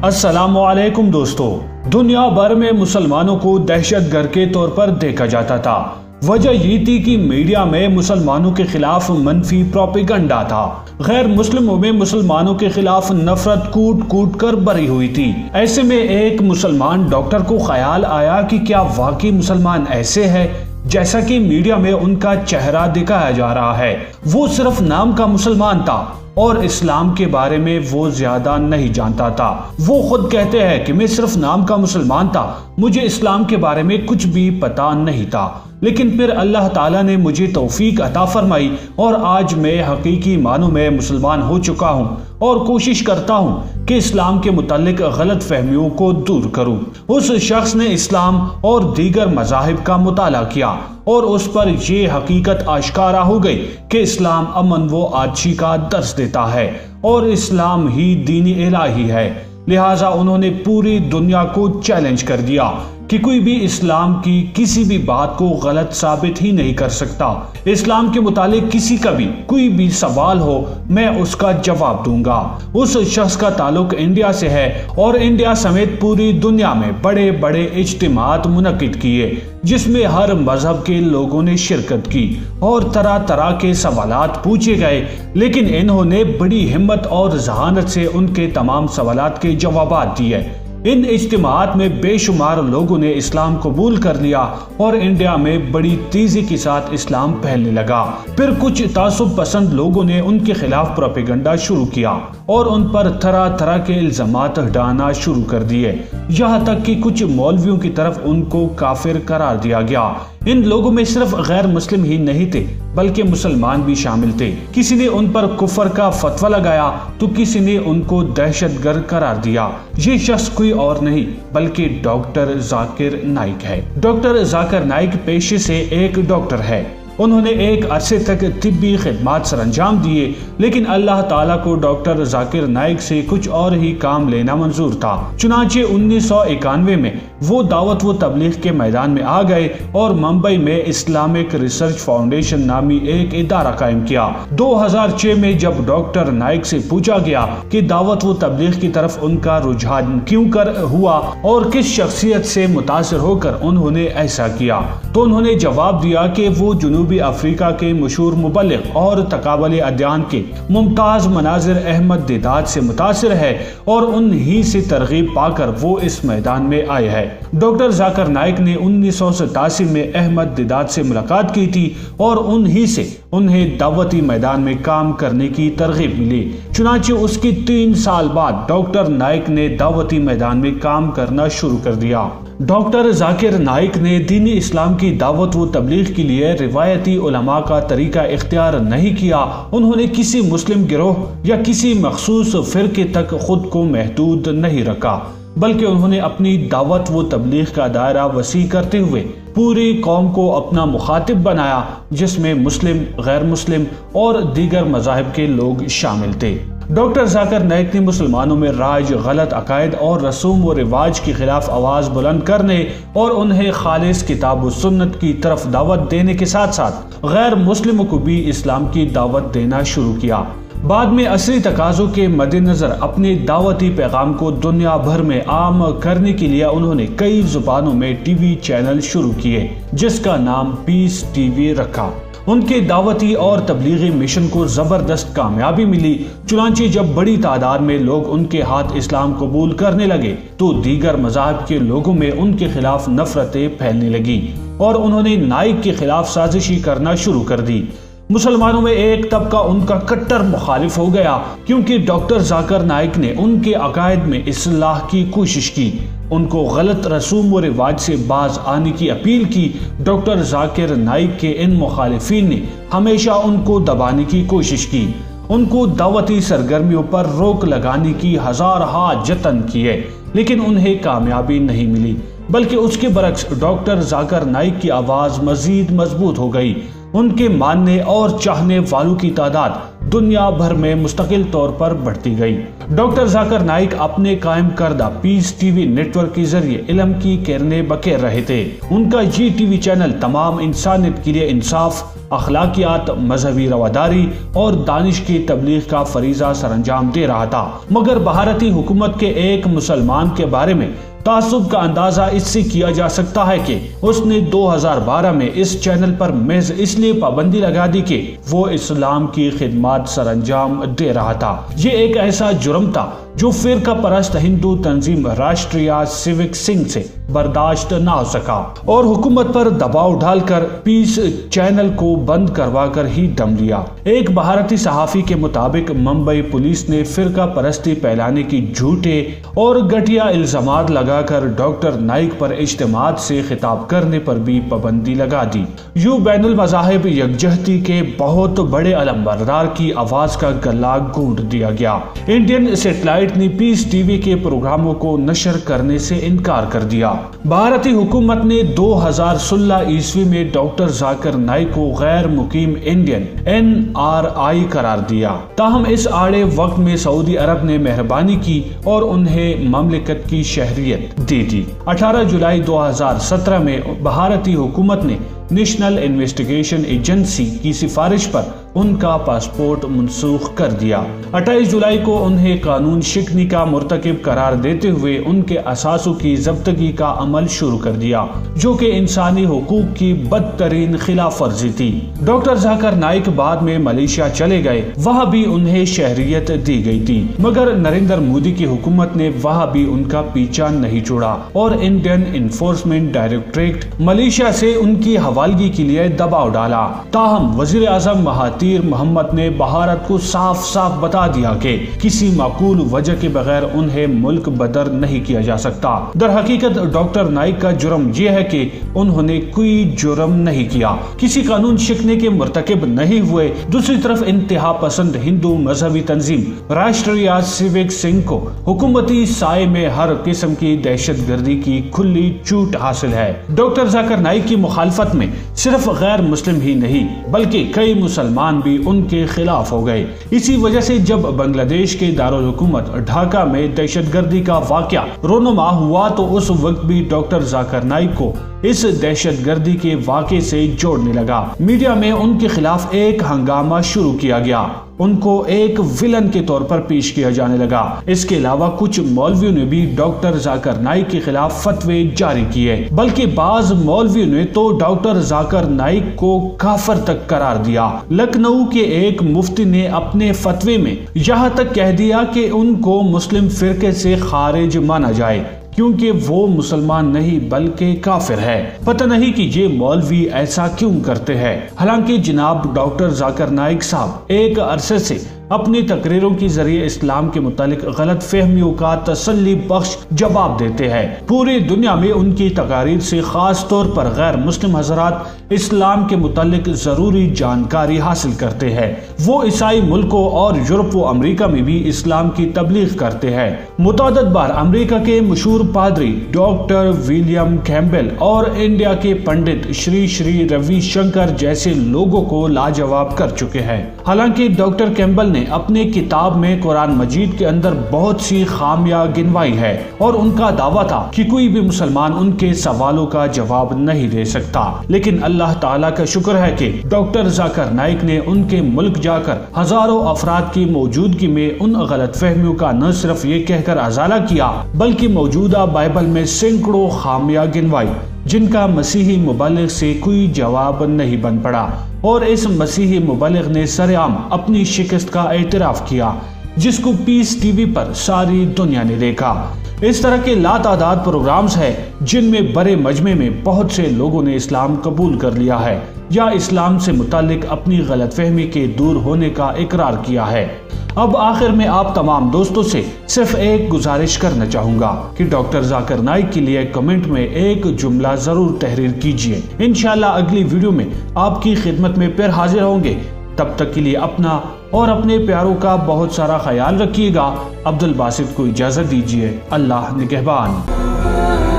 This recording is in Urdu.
السلام علیکم دوستو، دنیا بھر میں مسلمانوں کو دہشت گرد کے طور پر دیکھا جاتا تھا۔ وجہ یہ تھی کہ میڈیا میں مسلمانوں کے خلاف منفی پروپیگنڈا تھا۔ غیر مسلموں میں مسلمانوں کے خلاف نفرت کوٹ کوٹ کر بھری ہوئی تھی۔ ایسے میں ایک مسلمان ڈاکٹر کو خیال آیا کہ کیا واقعی مسلمان ایسے ہے جیسا کہ میڈیا میں ان کا چہرہ دکھایا جا رہا ہے۔ وہ صرف نام کا مسلمان تھا اور اسلام کے بارے میں وہ زیادہ نہیں جانتا تھا۔ وہ خود کہتے ہیں کہ میں صرف نام کا مسلمان تھا، مجھے اسلام کے بارے میں کچھ بھی پتا نہیں تھا، لیکن پھر اللہ تعالیٰ نے مجھے توفیق عطا فرمائی اور آج میں حقیقی معنوں میں مسلمان ہو چکا ہوں اور کوشش کرتا ہوں کہ اسلام کے متعلق غلط فہمیوں کو دور کروں۔ اس شخص نے اسلام اور دیگر مذاہب کا مطالعہ کیا اور اس پر یہ حقیقت آشکارا ہو گئی کہ اسلام امن و آجزی کا درس دیتا ہے اور اسلام ہی دین الہی ہے۔ لہٰذا انہوں نے پوری دنیا کو چیلنج کر دیا کہ کوئی بھی اسلام کی کسی بھی بات کو غلط ثابت ہی نہیں کر سکتا۔ اسلام کے متعلق کسی کا بھی کوئی بھی سوال ہو، میں اس کا جواب دوں گا۔ اس شخص کا تعلق انڈیا سے ہے اور انڈیا سمیت پوری دنیا میں بڑے بڑے اجتماعات منعقد کیے جس میں ہر مذہب کے لوگوں نے شرکت کی اور طرح طرح کے سوالات پوچھے گئے، لیکن انہوں نے بڑی ہمت اور ذہانت سے ان کے تمام سوالات کے جوابات دیے۔ ان اجتماعات میں بے شمار لوگوں نے اسلام قبول کر لیا اور انڈیا میں بڑی تیزی کے ساتھ اسلام پھیلنے لگا۔ پھر کچھ تعصب پسند لوگوں نے ان کے خلاف پروپیگنڈا شروع کیا اور ان پر طرح طرح کے الزامات ڈالنا شروع کر دیے، یہاں تک کہ کچھ مولویوں کی طرف ان کو کافر قرار دیا گیا۔ ان لوگوں میں صرف غیر مسلم ہی نہیں تھے بلکہ مسلمان بھی شامل تھے۔ کسی نے ان پر کفر کا فتویٰ لگایا تو کسی نے ان کو دہشت گرد قرار دیا۔ یہ شخص کوئی اور نہیں بلکہ ڈاکٹر ذاکر نائک ہے۔ ڈاکٹر ذاکر نائک پیشے سے ایک ڈاکٹر ہے۔ انہوں نے ایک عرصے تک طبی خدمات سر انجام دیے، لیکن اللہ تعالیٰ کو ڈاکٹر ذاکر نائک سے کچھ اور ہی کام لینا منظور تھا۔ چنانچہ 1991 میں وہ دعوت و تبلیغ کے میدان میں آ گئے اور ممبئی میں اسلامک ریسرچ فاؤنڈیشن نامی ایک ادارہ قائم کیا۔ 2006 میں جب ڈاکٹر نائک سے پوچھا گیا کہ دعوت و تبلیغ کی طرف ان کا رجحان کیوں کر ہوا اور کس شخصیت سے متاثر ہو کر انہوں نے ایسا کیا، تو انہوں نے جواب دیا کہ وہ جنوبی افریقہ کے مشہور مبلغ اور تقابل ادیان کے ممتاز مناظر احمد دیدات سے متاثر ہے اور انہی سے ترغیب پا کر وہ اس میدان میں آئے ہیں۔ ڈاکٹر ذاکر نائک نے 1987 میں احمد دیدات سے ملاقات کی تھی اور انہی سے انہیں دعوتی میدان میں کام کرنے کی ترغیب ملی۔ چنانچہ اس کی 3 سال بعد ڈاکٹر نائک نے دعوتی میدان میں کام کرنا شروع کر دیا۔ ڈاکٹر ذاکر نائک نے دین اسلام کی دعوت و تبلیغ کے لیے روایتی علماء کا طریقہ اختیار نہیں کیا۔ انہوں نے کسی مسلم گروہ یا کسی مخصوص فرقے تک خود کو محدود نہیں رکھا، بلکہ انہوں نے اپنی دعوت و تبلیغ کا دائرہ وسیع کرتے ہوئے پوری قوم کو اپنا مخاطب بنایا، جس میں مسلم، غیر مسلم اور دیگر مذاہب کے لوگ شامل تھے۔ ڈاکٹر ذاکر نائک نے مسلمانوں میں رائج غلط عقائد اور رسوم و رواج کے خلاف آواز بلند کرنے اور انہیں خالص کتاب و سنت کی طرف دعوت دینے کے ساتھ ساتھ غیر مسلموں کو بھی اسلام کی دعوت دینا شروع کیا۔ بعد میں عصری تقاضوں کے مد نظر اپنے دعوتی پیغام کو دنیا بھر میں عام کرنے کے لیے انہوں نے کئی زبانوں میں ٹی وی چینل شروع کیے جس کا نام پیس ٹی وی رکھا۔ ان کے دعوتی اور تبلیغی مشن کو زبردست کامیابی ملی۔ چنانچہ جب بڑی تعداد میں لوگ ان کے ہاتھ اسلام قبول کرنے لگے تو دیگر مذاہب کے لوگوں میں ان کے خلاف نفرتیں پھیلنے لگی اور انہوں نے نائک کے خلاف سازشی کرنا شروع کر دی۔ مسلمانوں میں ایک طبقہ ان کا کٹر مخالف ہو گیا کیونکہ ڈاکٹر ذاکر نائک نے ان کے عقائد میں اصلاح کی کوشش کی، ان کو غلط رسوم و رواج سے باز آنے کی اپیل کی۔ ڈاکٹر ذاکر نائک کے ان مخالفین نے ہمیشہ ان کو دبانے کی کوشش کی، ان کو دعوتی سرگرمیوں پر روک لگانے کی ہزارہا جتن کیے، لیکن انہیں کامیابی نہیں ملی، بلکہ اس کے برعکس ڈاکٹر ذاکر نائک کی آواز مزید مضبوط ہو گئی۔ ان کے ماننے اور چاہنے والوں کی تعداد دنیا بھر میں مستقل طور پر بڑھتی گئی۔ ڈاکٹر ذاکر نائک اپنے قائم کردہ پیس ٹی وی نیٹ ورک کے ذریعے علم کی کرنیں بکھیر رہے تھے۔ ان کا یہ ٹی وی چینل تمام انسانیت کے لیے انصاف، اخلاقیات، مذہبی رواداری اور دانش کی تبلیغ کا فریضہ سر انجام دے رہا تھا، مگر بھارتی حکومت کے ایک مسلمان کے بارے میں تعصب کا اندازہ اس سے کیا جا سکتا ہے کہ اس نے 2012 میں اس چینل پر محض اس لیے پابندی لگا دی کہ وہ اسلام کی خدمات سر انجام دے رہا تھا۔ یہ ایک ایسا جرم تھا جو فرقہ پرست ہندو تنظیم راشٹریہ سیوک سنگھ سے برداشت نہ ہو سکا اور حکومت پر دباؤ ڈال کر پیس چینل کو بند کروا کر ہی دم لیا۔ ایک بھارتی صحافی کے مطابق ممبئی پولیس نے فرقہ پرستی پھیلانے کی جھوٹے اور گھٹیا الزامات لگا کر ڈاکٹر نائک پر اجتماعات سے خطاب کرنے پر بھی پابندی لگا دی۔ یوں بین المذاہب یکجہتی کے بہت بڑے علمبردار کی آواز کا گلا گھونٹ دیا گیا۔ انڈین سیٹلائٹ نے پیس ٹی وی کے پروگراموں کو نشر کرنے سے انکار کر دیا۔ بھارتی حکومت نے 2016 عیسوی میں ڈاکٹر ذاکر نائک کو غیر مقیم انڈین NRI قرار دیا، تاہم اس آڑے وقت میں سعودی عرب نے مہربانی کی اور انہیں مملکت کی شہریت دے دی۔ 18 جولائی 2017 میں بھارتی حکومت نے نیشنل انویسٹیگیشن ایجنسی کی سفارش پر ان کا پاسپورٹ منسوخ کر دیا۔ 28 جولائی کو انہیں قانون شکنی کا مرتکب قرار دیتے ہوئے ان کے اثاثوں کی ضبطگی کا عمل شروع کر دیا، جو کہ انسانی حقوق کی بدترین خلاف ورزی تھی۔ ڈاکٹر ذاکر نائک بعد میں ملیشیا چلے گئے، وہاں بھی انہیں شہریت دی گئی تھی، مگر نریندر مودی کی حکومت نے وہاں بھی ان کا پیچھا نہیں چھوڑا اور انڈین انفورسمنٹ ڈائریکٹوریٹ ملیشیا سے ان کی حوالگی کے لیے دباؤ ڈالا۔ تاہم وزیر اعظم مہاتیر محمد نے بھارت کو صاف صاف بتا دیا کہ کسی معقول وجہ کے بغیر انہیں ملک بدر نہیں کیا جا سکتا۔ در حقیقت ڈاکٹر نائک کا جرم یہ ہے کہ انہوں نے کوئی جرم نہیں کیا، کسی قانون شکنے کے مرتکب نہیں ہوئے۔ دوسری طرف انتہا پسند ہندو مذہبی تنظیم راشٹریہ سیوک سنگھ کو حکومتی سائے میں ہر قسم کی دہشت گردی کی کھلی چھوٹ حاصل ہے۔ ڈاکٹر ذاکر نائک کی مخالفت میں صرف غیر مسلم ہی نہیں بلکہ کئی مسلمان بھی ان کے خلاف ہو گئے۔ اسی وجہ سے جب بنگلہ دیش کے دارالحکومت ڈھاکہ میں دہشت گردی کا واقعہ رونما ہوا تو اس وقت بھی ڈاکٹر ذاکر نائک کو اس دہشت گردی کے واقعے سے جوڑنے لگا۔ میڈیا میں ان کے خلاف ایک ہنگامہ شروع کیا گیا، ان کو ایک ویلن کے طور پر پیش کیا جانے لگا۔ اس کے علاوہ کچھ مولویوں نے بھی ڈاکٹر ذاکر نائک کے خلاف فتوے جاری کیے، بلکہ بعض مولویوں نے تو ڈاکٹر ذاکر نائک کو کافر تک قرار دیا۔ لکھنؤ کے ایک مفتی نے اپنے فتوے میں یہاں تک کہہ دیا کہ ان کو مسلم فرقے سے خارج مانا جائے کیونکہ وہ مسلمان نہیں بلکہ کافر ہے۔ پتہ نہیں کہ یہ مولوی ایسا کیوں کرتے ہیں، حالانکہ جناب ڈاکٹر ذاکر نائک صاحب ایک عرصے سے اپنی تقریروں کے ذریعے اسلام کے متعلق غلط فہمیوں کا تسلی بخش جواب دیتے ہیں۔ پوری دنیا میں ان کی تقاریر سے خاص طور پر غیر مسلم حضرات اسلام کے متعلق ضروری جانکاری حاصل کرتے ہیں۔ وہ عیسائی ملکوں اور یورپ و امریکہ میں بھی اسلام کی تبلیغ کرتے ہیں۔ متعدد بار امریکہ کے مشہور پادری ڈاکٹر ولیم کیمبل اور انڈیا کے پنڈت شری شری روی شنکر جیسے لوگوں کو لاجواب کر چکے ہیں۔ حالانکہ ڈاکٹر کیمبل نے اپنے کتاب میں قرآن مجید کے اندر بہت سی خامیاں گنوائی ہے اور ان کا دعویٰ تھا کہ کوئی بھی مسلمان ان کے سوالوں کا جواب نہیں دے سکتا، لیکن اللہ تعالیٰ کا شکر ہے کہ ڈاکٹر ذاکر نائک نے ان کے ملک جا کر ہزاروں افراد کی موجودگی میں ان غلط فہمیوں کا نہ صرف یہ کہہ کر ازالہ کیا بلکہ موجودہ بائبل میں سینکڑوں خامیاں گنوائی جن کا مسیحی مبلغ سے کوئی جواب نہیں بن پڑا، اور اس مسیحی مبلغ نے سرعام اپنی شکست کا اعتراف کیا جس کو پیس ٹی وی پر ساری دنیا نے دیکھا۔ اس طرح کے لاتعداد پروگرامز ہیں جن میں بڑے مجمع میں بہت سے لوگوں نے اسلام قبول کر لیا ہے یا اسلام سے متعلق اپنی غلط فہمی کے دور ہونے کا اقرار کیا ہے۔ اب آخر میں آپ تمام دوستوں سے صرف ایک گزارش کرنا چاہوں گا کہ ڈاکٹر ذاکر نائک کے لیے کمنٹ میں ایک جملہ ضرور تحریر کیجئے۔ انشاءاللہ اگلی ویڈیو میں آپ کی خدمت میں پھر حاضر ہوں گے۔ تب تک کے لیے اپنا اور اپنے پیاروں کا بہت سارا خیال رکھیے گا۔ عبدالباسط کو اجازت دیجیے۔ اللہ نگہبان۔